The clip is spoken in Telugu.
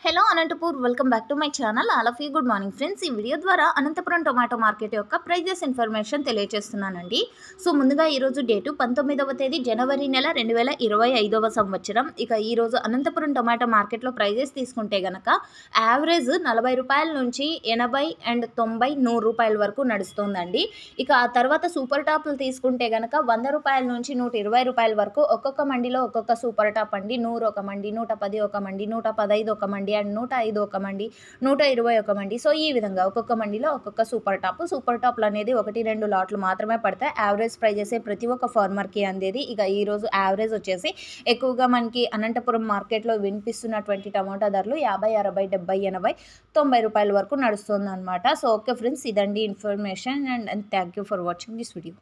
Hello Anantapur welcome back to my channel. All of you good morning friends. ఈ వీడియో ద్వారా అనంతపురం టొమాటో మార్కెట్ యొక్క ప్రైజెస్ ఇన్ఫర్మేషన్ తెలియజేస్తున్నానండి. సో ముందుగా ఈరోజు డేటు 19వ తేదీ జనవరి నెల 2025వ సంవత్సరం. ఇక ఈరోజు అనంతపురం టొమాటో మార్కెట్లో ప్రైజెస్ తీసుకుంటే గనక యావరేజ్ 40 రూపాయల నుంచి 80 అండ్ 90 100 రూపాయల వరకు నడుస్తుందండి. ఇక ఆ తర్వాత సూపర్ టాప్లు తీసుకుంటే గనక 100 రూపాయల నుంచి 120 రూపాయల వరకు ఒక్కొక్క మండిలో ఒక్కొక్క సూపర్ టాప్ అండి. 100 ఒక మండి, 110 ఒక మండి, 115 ఒక మండి అండ్ 105 ఒక మండి, 120 ఒక మండి. సో ఈ విధంగా ఒక్కొక్క మండిలో ఒక్కొక్క సూపర్ టాప్లు అనేది 1-2 లాట్లు మాత్రమే పడతాయి. యావరేజ్ ప్రైజెస్ ప్రతి ఒక్క ఫార్మర్కి అందేది. ఇక ఈరోజు యావరేజ్ వచ్చేసి ఎక్కువగా మనకి అనంతపురం మార్కెట్లో వినిపిస్తున్నటువంటి టమాటా ధరలు 50, 60, 70, 80, 90 రూపాయల వరకు నడుస్తుంది అనమాట. సో ఓకే ఫ్రెండ్స్, ఇదండి information and thank you for watching this video.